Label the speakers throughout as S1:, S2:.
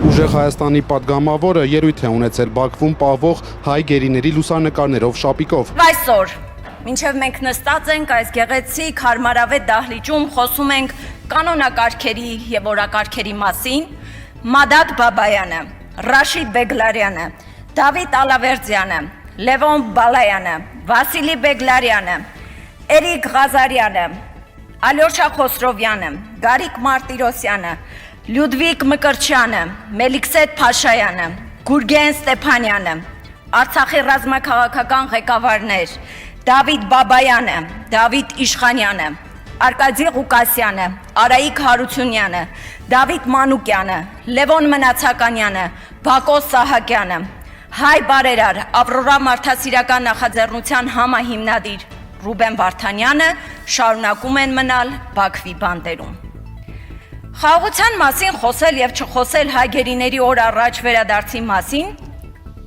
S1: Ուժեղ Հայաստանի պատգամավորը ելույթ է ունեցել Բաքվում պահվող հայ գերիների լուսանկարներով շապիկով։
S2: Այսօր, մինչև մենք նստած ենք այս գեղեցիկ հարմարավետ դահլիճում, խոսում ենք կանոնակարգերի եւ օրակարգերի մասին, Մադադ Բաբայանը, Ռաշիդ Բեգլարյանը, Դավիթ Ալավերդյանը, Լևոն Բալայանը, Վասիլի Բեգլարյանը, Էրիկ Ղազարյանը, Ալյոշա Խոսրովյանը, Գարիկ Մարտիրոսյանը, Լյուդվիգ Մկրտչյանը, Մելիքսեթ Փաշայանը, Գուրգեն Ստեփանյանը, Արցախի ռազմաքաղաքական ղեկավարներ Դավիթ Բաբայանը, Դավիթ Իշխանյանը, Արկադի Ղուկասյանը, Արայիկ Հարությունյանը, Դավիթ Մանուկյանը, Լևոն Մնացականյանը, Բակո Սահակյանը, Հայ բարերար, Ավրորա մարդասիրական նախաձեռնության համահիմնադիր Ռուբեն Վարդանյանը շարունակում են մնալ Բաքվի բանտերում։ Խաղաղության մասին խոսել եւ չխոսել հայ գերիների օր առաջ վերադարձի մասին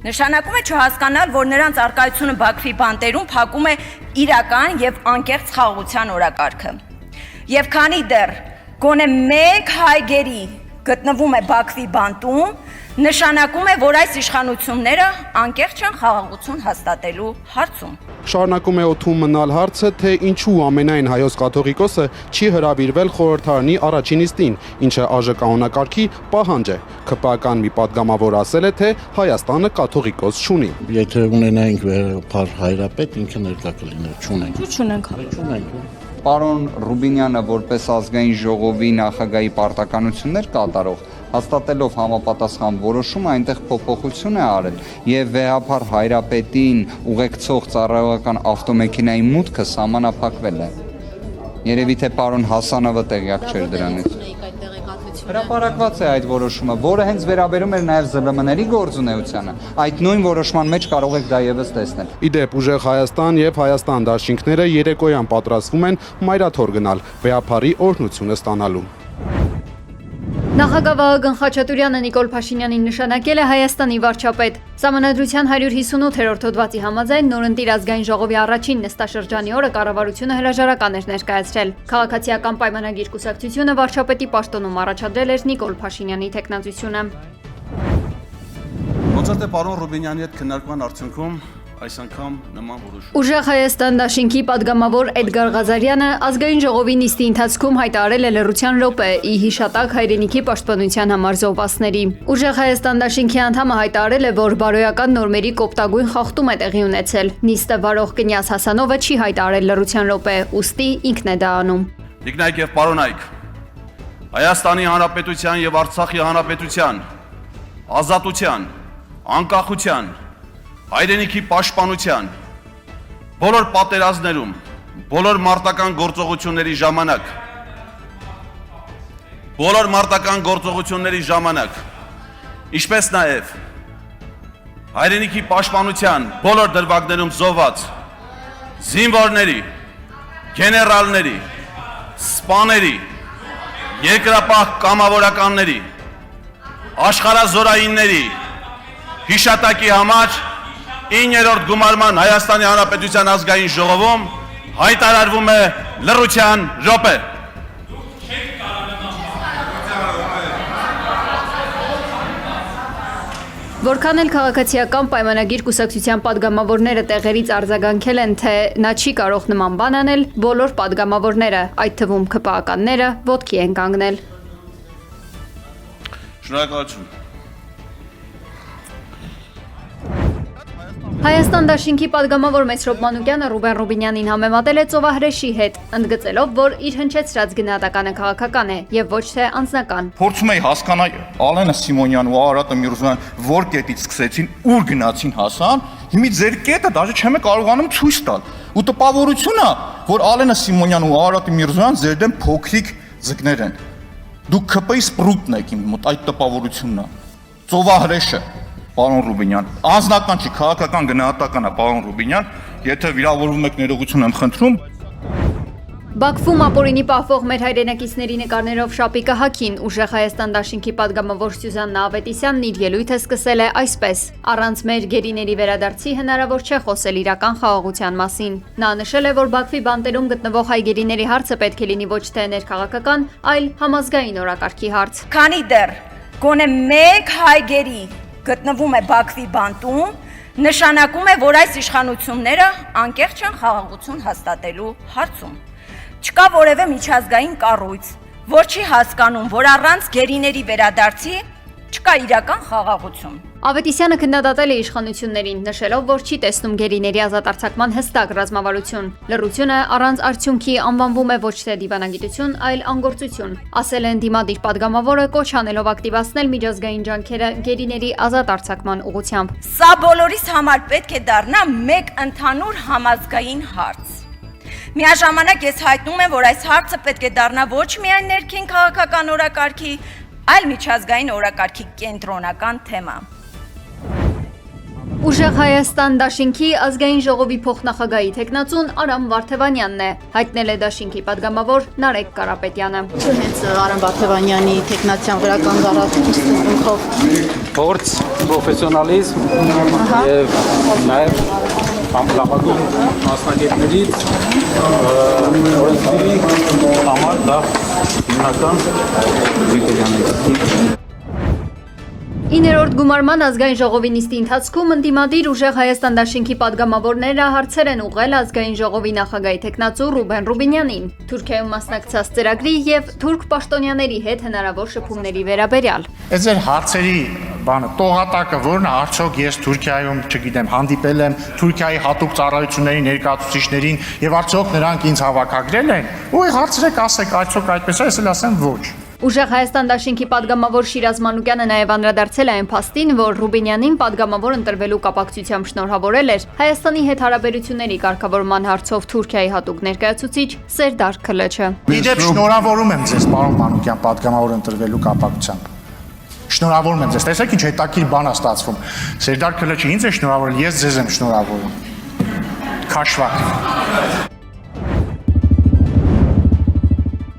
S2: նշանակում է չհասկանալ, որ նրանց արկայությունը Բաքվի բանտերում փակում է իրական եւ անկեղծ խաղաղության օրակարգը։ Եվ քանի դեռ գոնե մեկ հայ գերի գտնվում է Բաքվի բանտում, նշանակում է, որ այս իշխանությունները անկեղծ չեն խաղաղություն հաստատելու հարցում։
S1: Շարունակում է օդում մնալ հարցը, թե ինչու ամենայն հայոց կաթողիկոսը չի հրավիրվել խորհրդարանի առաջին նիստին, ինչը ԱԺ կանոնակարգի պահանջ է։ ՔՊԱ-ական մի պատգամավոր ասել է, թե Հայաստանը կաթողիկոս չունի։
S3: Եթե ունենայինք վերապար հայրապետ, ինքը ներկա կլիներ, չունենք։
S4: Չունենք։
S5: Պարոն Ռուբինյանը որպես ազգային ժողովի նախագահի պարտականություններ կատարող հաստատելով համապատասխան որոշում այնտեղ փոփոխություն է արել եւ վեհապար հայրապետին ուղեկցող ծառայողական ավտոմեքենայի մուտքը սահմանափակվել է։ Երևի թե պարոն Հասանովը տեղյակ չէր դրանից։ Հրապարակված է այդ որոշումը, որը հենց վերաբերում էր նաեւ ԶԼՄ-ների գործունեությանը։ Այդ նույն որոշման մեջ կարող եք դա եւս տեսնել։
S1: Իդեպ ուժեղ Հայաստան եւ Հայաստան դաշինքները երեկոյան պատրաստվում են մայրաթոր գնալ վեհապարի օրհնությունը ստանալու։
S4: Նախագահ Վահագն Խաչատուրյանը Նիկոլ Փաշինյանին նշանակել է Հայաստանի վարչապետ։ Սահմանադրության 158-րդ հոդվածի համաձայն նորընտիր ազգային ժողովի առաջին նստաշրջանի օրը կառավարությունը հրաժարական էր ներկայացրել։ Քաղաքացիական պայմանագիր կուսակցությունը վարչապետի պաշտոնում առաջադրել էր Նիկոլ Փաշինյանի թեկնածությունը։
S6: Ոնց թե պարոն Ռուբինյանի հետ քննարկման արդյունքում այս անգամ նման որոշում։
S4: Ուժեղ Հայաստան դաշինքի падգամավոր Էդգար Ղազարյանը ազգային ժողովի նիստի ընթացքում հայտարարել է լռության րոպե ի հիշատակ հայրենիքի պաշտպանության համար զոհվածների։ Ուժեղ Հայաստան դաշինքի անդամը հայտարարել է, որ բարոյական նորմերի կոպտագույն խախտում է տեղի ունեցել։ Նիստը վարող Կնյաս Հասանովը չի հայտարարել լռության րոպե, ուստի ինքն է դա անում։
S6: Տիկնայք եւ պարոնայք, Հայաստանի Հանրապետության եւ Արցախի Հանրապետության ազատության, անկախության, հայրենիքի պաշտպանության, բոլոր պատերազմներում, բոլոր մարտական գործողությունների ժամանակ, ինչպես նաև հայրենիքի պաշտպանության բոլոր դրվագներում զոհված զինվորների, գեներալների, սպաների, երկրապահ կամավորականների, աշխարհազորայինների հիշատակի համար 9-րդ գումարման Հայաստանի Հանրապետության ազգային ժողովում հայտարարվում է լռության րոպե։
S4: Որքան էլ քաղաքացիական պայմանագիր կուսակցության падգամավորները տեղերից արձագանքել են, թե նա չի կարող նման բան անել, բոլոր падգամավորները, այդ թվում ՔՊԱ-ականները, ոտքի են կանգնել։
S6: Շնորհակալություն։
S4: Հայաստան դաշինքի падգամավոր Մեսրոպ Մանուկյանը Ռուբեն Ռուբինյանին համեմատել է ծովահրեշի հետ, ընդգծելով, որ իր հնչեցրած գնահատականը քաղաքական է եւ ոչ թե անձնական։
S7: Փորձում էի հասկանալ Ալենը Սիմոնյանն ու Արարատը Միրզոյան որ կետից սկսեցին, ուր գնացին հասան, հիմա ձեր կետը դաժե չեմ կարողանում ցույց տալ։ Ու տպավորությունն է, որ Ալենը Սիմոնյանն ու Արարատը Միրզոյան ձեր դեմ փոքրիկ ձկներ են։ Դուք ԿՊ-ի սպրուտն եք իմ մոտ, այդ տպավորությունն է։ Ծովահրեշը Պարոն Ռուբինյան, անձնական չի, քաղաքական գնահատական է, պարոն Ռուբինյան, եթե վիրավորվում եք ներողություն եմ խնդրում։
S4: Բաքվում ապօրինի պահվող մեր հայրենակիցների նկարներով շապիկը հագին ուժեղ Հայաստան դաշինքի падգամավոր Սյուզաննա Ավետիսյանն իր ելույթը սկսել է այսպես. առանց մեր գերիների վերադարձի հնարավոր չէ խոսել իրական խաղաղության մասին։ Նա նշել է, որ Բաքվի բանտերում գտնվող հայ գերիների հարցը պետք է լինի ոչ թե ներքաղաքական, այլ համազգային օրակարգի հարց։
S2: Քանի դեռ գոնե մեկ հայգերի գտնվում է Բաքվի բանտում, նշանակում է, որ այս իշխանությունները անկեղծ են խաղաղություն հաստատելու հարցում։ Չկա որևէ միջազգային կառույց, որ չի հասկանում, որ առանց գերիների վերադարձի չկա իրական խաղաղություն։
S4: Ավետիսյանը քննադատել է իշխանություններին, նշելով, որ չի տեսնում գերիների ազատ արձակման հստակ ռազմավարություն։ Լռությունը առանց արդյունքի անվանվում է ոչ թե դիվանագիտություն, այլ անգործություն։ Ասել են դիմադիր падգամավորը, կոչ անելով ակտիվացնել միջազգային ջանքերը գերիների ազատ արձակման ուղղությամբ։
S2: Սա բոլորիս համար պետք է դառնա մեկ ընդհանուր համազգային հարց։ Միաժամանակ ես հայտնում եմ, որ այս հարցը պետք է դառնա ոչ միայն ներքին քաղաքական օրակարգի, այլ միջազգային օրակարգի կենտրոնական թեմա։
S4: Ուժեղ Հայաստան դաշինքի ազգային ժողովի փոխնախագահի տեխնացուն Արամ Վարդևանյանն է, հայտնել է դաշինքի падգամավոր Նարեկ Կարապետյանը։
S8: Հենց Արամ Վարդևանյանի տեխնացիան վրա կանգնարարությունով
S9: փորձ, պրոֆեսիոնալիզմ եւ նաեւ համապատասխան մասնագետներից օրենսդիրի համար դա հիմնական դիտելյաներ։
S4: 9-րդ գումարման ազգային ժողովի նիստի ընթացքում ընդդիմադիր ուժեղ Հայաստան դաշինքի падգամավորները հարցեր են ուղղել ազգային ժողովի նախագահի տեխնացու Ռուբեն Ռուբինյանին Թուրքիայում մասնակցած ծրագրի եւ թուրք պաշտոնյաների հետ հնարավոր շփումների վերաբերյալ։
S10: Այս ձեր հարցերի բանը տողատակը որն է, արդյոք ես Թուրքիայում, չգիտեմ, հանդիպել եմ Թուրքիայի հատուկ ծառայությունների ներկայացուցիչներին եւ արդյոք նրանք ինձ հավաքագրել են։ Ու հարցրեք, ասեք, արդյոք այդպես է, ես էլ ասեմ ոչ։
S4: Ուժեղ Հայաստան դաշինքի падգամավոր Շիրազ Մանուկյանը նաև անդրադարձել է այն փաստին, որ Ռուբինյանին падգամավոր ընտրվելու կապակցությամբ շնորհավորել էր Հայաստանի հետ հարաբերությունների կարգավորման հարցով Թուրքիայի հատուկ ներկայացուցիչ Սերդար Քլեչը։
S10: Իդեպ շնորհավորում եմ ձեզ, պարոն Մանուկյան, падգամավոր ընտրվելու կապակցությամբ։ Շնորհավորում եմ ձեզ։ Տեսեք ինչ հետաքրքիր բան է ստացվում։ Սերդար Քլեչը ինձ է շնորհավորել, ես ձեզ եմ շնորհավորում։ Քաշվակ։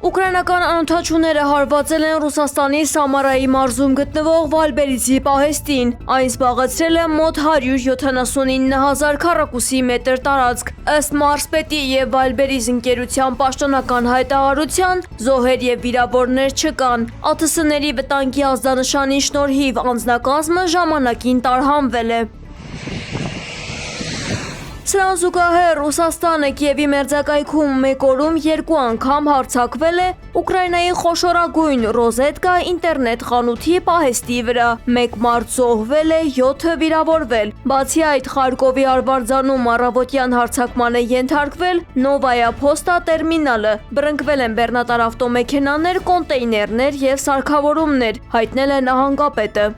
S11: Ուկրաինական անօթաչուները հարվածել են Ռուսաստանի Սամարայի մարզում գտնվող Վալբերիզի պահեստին։ Այն զբաղեցրել է մոտ 179,000 քառակուսի մետր տարածք։ Ըստ մարզպետի եւ Վալբերիզ ընկերության պաշտոնական հայտարարության, զոհեր եւ վիրավորներ չկան։ ԱԹՍ-ների վտանգի ազդանշանի շնորհիվ անձնակազմը ժամանակին տարհանվել է։ Սրան զուգահեռ Ռուսաստանը Կիևի մերձակայքում մեկ օրում 2 անգամ հարձակվել է Ուկրաինայի խոշորագույն Ռոզետկա ինտերնետ խանութի պահեստի վրա։ 1 մարդ զոհվել է, 7-ը վիրավորվել։ Բացի այդ, Խարկովի Արվարձանում առավոտյան հարձակման է ենթարկվել Նովայա Փոստա տերմինալը։ Բռնկվել են բեռնատար ավտոմեքենաներ, կոնտեյներներ եւ սարքավորումներ, հայտնել է նահանգապետը։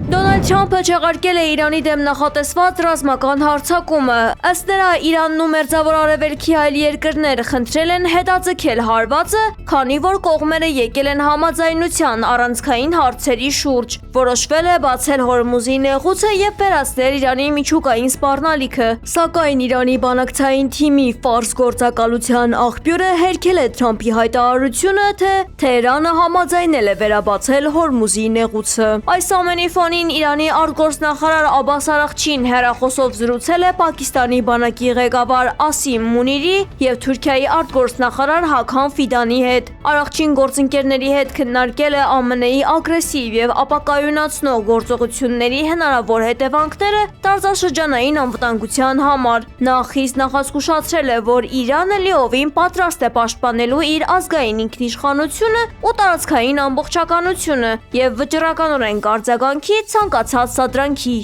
S11: Դոնալդ Թրամփը չեղարկել է Իրանի դեմ նախատեսված ռազմական հարձակումը։ Ըստ նրա, Իրանն ու Մերձավոր Արևելքի այլ երկրներ խնդրել են հետաձգել հարվածը, քանի որ կողմերը եկել են համաձայնության առանցքային հարցերի շուրջ։ Որոշվել է բացել Հորմուզի նեղուցը եւ վերացնել Իրանի միջուկային սպառնալիքը։ Սակայն Իրանի բանակցային թիմի ֆարս գործակալության աղբյուրը հերքել է Թրամփի հայտարարությունը, թե Թեհրանը համաձայնել է վերաբացել Հորմուզի նեղուցը։ Այս ամենի ֆոնին Իրանի արտգործնախարար Աբբաս Արաղչին հեռախոսով զրուցել է Պակիստանի բանակի ղեկավար Ասիմ Մունիրի եւ Թուրքիայի արտգործնախարար Հաքան Ֆիդանի հետ։ Արաղչին գործընկերների հետ քննարկել է ԱՄՆ-ի ագրեսիվ եւ ապակայունացնող գործողությունների հնարավոր հետևանքները տարածաշրջանային անվտանգության համար։ Նա խիստ նախազգուշացրել է, որ Իրանը լիովին պատրաստ է պաշտպանելու իր ազգային ինքնիշխանությունը ու տարածքային ամբողջականությունը եւ վճռականորեն կարձագանքի ցանկացած սադրանքի։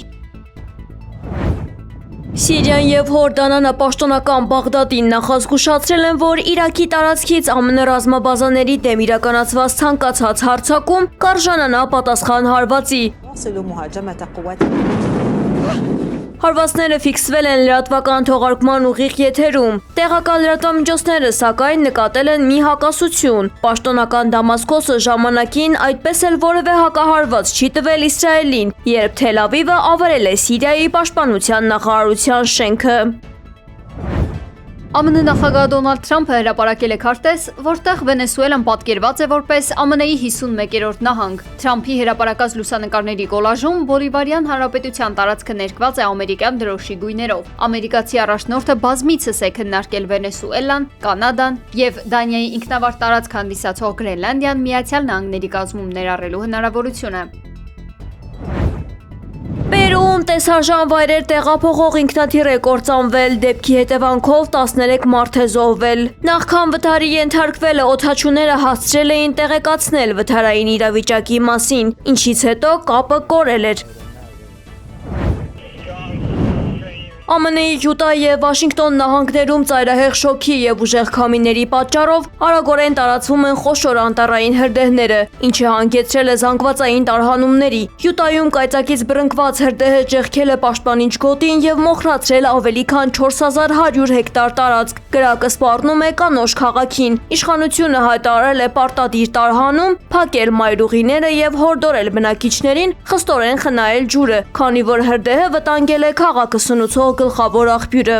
S11: Սիրիան եւ Հորդանանը պաշտոնական Բաղդադին նախազգուշացրել են, որ Իրաքի տարածքից ԱՄՆ ռազմաբազաների դեմ իրականացված ցանկացած հարձակում կարժանանա պատասխան հարվածի։ Հարվածները ֆիքսվել են լրատվական թողարկման ուղիղ եթերում։ Տեղական լրատվամիջոցները սակայն նկատել են մի հակասություն։ Պաշտոնական Դամասկոսը ժամանակին այդպես էլ որևէ հակահարված չի տվել Իսրայելին, երբ Թել Ավիվը ավերել է Սիրիայի պաշտպանության նախարարության շենքը։
S4: ԱՄՆ նախագահ Դոնալդ Թրամփը հրապարակել է քարտեզ, որտեղ Վենեսուելան պատկերված է որպես ԱՄՆ-ի 51-րդ նահանգ։ Թրամփի հրապարակած լուսանկարների կոլաժում Բոլիվարյան հանրապետության տարածքը ներկված է ամերիկյան դրոշի գույներով։ Ամերիկացի առաջնորդը բազմիցս է քննարկել Վենեսուելան, Կանադան եւ Դանիայի ինքնավար տարածք հանդիսացող Գրենլանդիան Միացյալ Նահանգների կազմում ներառելու հնարավորությունը։
S11: Պերուում տեսարժան վայրեր տեղափոխող ինքնաթիռ է կործանվել, դեպքի հետևանքով 13 մարդ է զոհվել։ Նախքան վթարի ենթարկվելը օդաչուները հասցրել էին տեղեկացնել վթարային իրավիճակի մասին, ինչից հետո կապը կորել էր։ ԱՄՆ-ի Յուտա եւ Վաշինգտոն նահանգներում ծայրահեղ շոքի եւ ուժեղ քամիների պատճառով արագորեն տարածվում են խոշոր անտառային հրդեհները, ինչը հանգեցրել է զանգվածային տարհանումների։ Յուտայում կայծակից բռնկված հրդեհը ճեղքել է պաշտպանիչ գոտին եւ մոխրացրել ավելի քան 4100 հեկտար տարածք։ Կրակը սպառնում է Կանոշ քաղաքին։ Իշխանությունը հայտարարել է պարտադիր տարհանում, փակել մայրուղիները եւ հորդորել բնակիչներին խստորեն խնայել ջուրը, քանի որ հրդեհը վտանգել է քաղաքը սնուցող գլխավոր աղբյուրը։